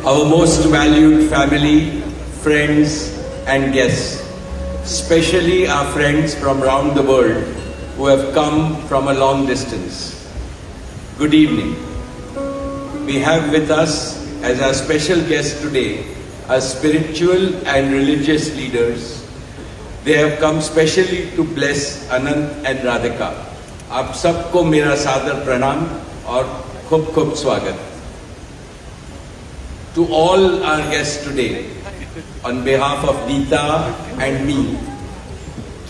our most valued family, friends and guests, especially our friends from around the world who have come from a long distance. Good evening. We have with us as our special guests today our spiritual and religious leaders. They have come specially to bless Anant and Radhika. आप सबको मेरा सादर प्रणाम और खूब खूब स्वागत. To all our guests today, on behalf of Neeta and me,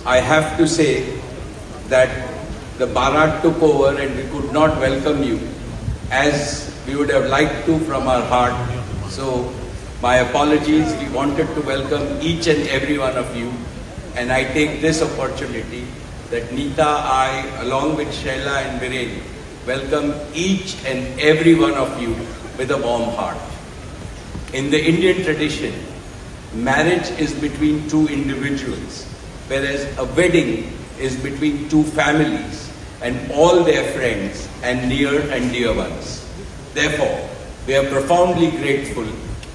I have to say that the Bharat took over and we could not welcome you as we would have liked to from our heart. So my apologies. We wanted to welcome each and every one of you, and I take this opportunity that Neeta, I, along with Shaila and Viren, welcome each and every one of you with a warm heart. In the Indian tradition, marriage is between two individuals, whereas a wedding is between two families and all their friends and near and dear ones. Therefore, we are profoundly grateful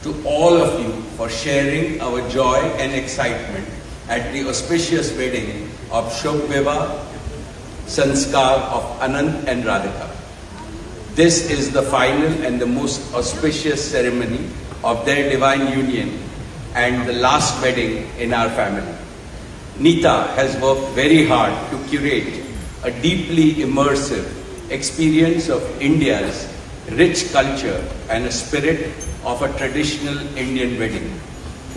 to all of you for sharing our joy and excitement at the auspicious wedding of Shobh Vivah Sanskar of Anant and Radhika. This is the final and the most auspicious ceremony of their divine union and the last wedding in our family. Neeta has worked very hard to curate a deeply immersive experience of India's rich culture and a spirit of a traditional Indian wedding.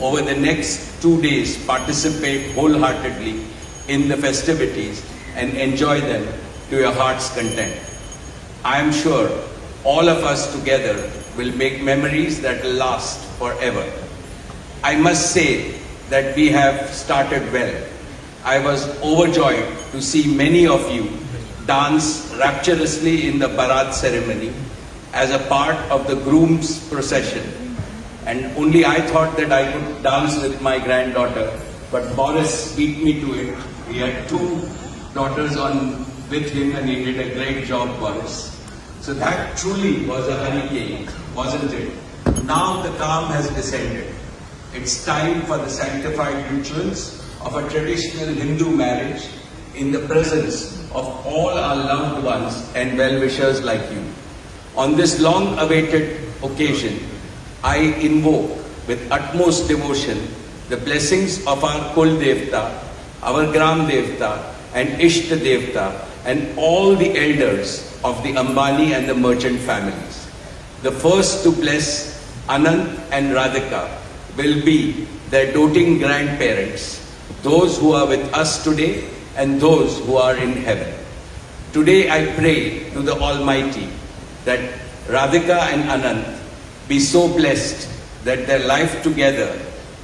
Over the next 2 days, participate wholeheartedly in the festivities and enjoy them to your heart's content. I am sure all of us together will make memories that will last forever. I must say that we have started well. I was overjoyed to see many of you dance rapturously in the Bharat ceremony as a part of the groom's procession. And only I thought that I could dance with my granddaughter, but Boris beat me to it. He had 2 daughters on with him and he did a great job, Boris. So that truly was a hurricane, wasn't it? Now the calm has descended. It's time for the sanctified rituals of a traditional Hindu marriage in the presence of all our loved ones and well-wishers like you. On this long-awaited occasion, I invoke with utmost devotion the blessings of our Kul Devta, our Gram Devta and Ishta Devta and all the elders of the Ambani and the merchant families. The first to bless Anant and Radhika will be their doting grandparents, those who are with us today and those who are in heaven. Today I pray to the Almighty that Radhika and Anant be so blessed that their life together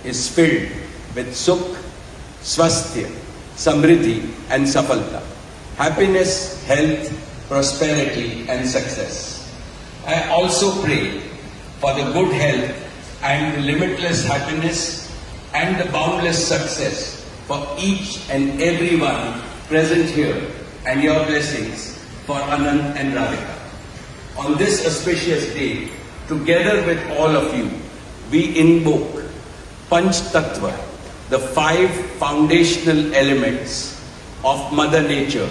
is filled with Sukh, Swasthya, Samriddhi and Safalta, happiness, health, prosperity and success. I also pray for the good health and the limitless happiness and the boundless success for each and every one present here and your blessings for Anant and Radhika. On this auspicious day, together with all of you, we invoke Panch Tattva, the 5 foundational elements of Mother Nature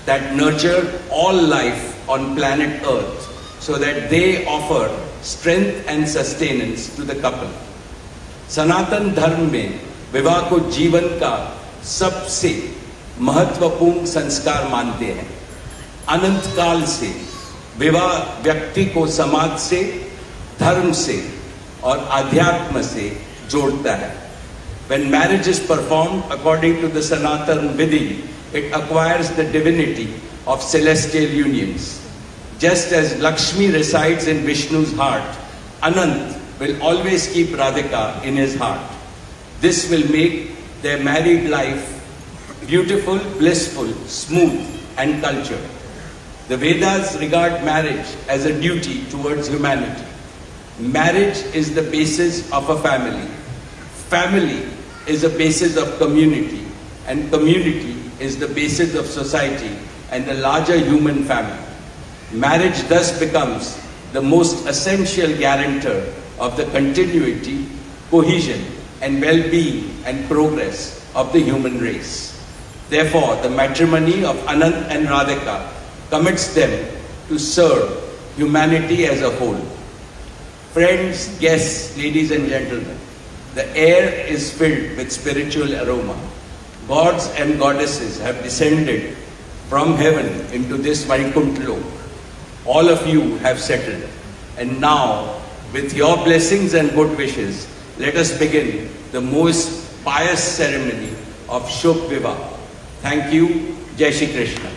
that nurture all life on planet Earth so that they offer strength and sustenance to the couple. Sanatan Dharma में विवाह को जीवन का सबसे महत्वपूर्ण संस्कार मानते हैं. अनंत काल से विवाह व्यक्ति को समाज से, धर्म से और आध्यात्म से जोड़ता है. When marriage is performed according to the Sanatan Vidhi, it acquires the divinity of celestial unions. Just as Lakshmi resides in Vishnu's heart, Anant will always keep Radhika in his heart. This will make their married life beautiful, blissful, smooth and cultured. The Vedas regard marriage as a duty towards humanity. Marriage is the basis of a family. Family is the basis of community, and community is the basis of society and the larger human family. Marriage thus becomes the most essential guarantor of the continuity, cohesion, and well-being and progress of the human race. Therefore, the matrimony of Anant and Radhika commits them to serve humanity as a whole. Friends, guests, ladies and gentlemen, the air is filled with spiritual aroma. Gods and goddesses have descended from heaven into this Vaikuntha Lok. All of you have settled. And now, with your blessings and good wishes, let us begin the most pious ceremony of Shubh Vivah. Thank you. Jai Shri Krishna.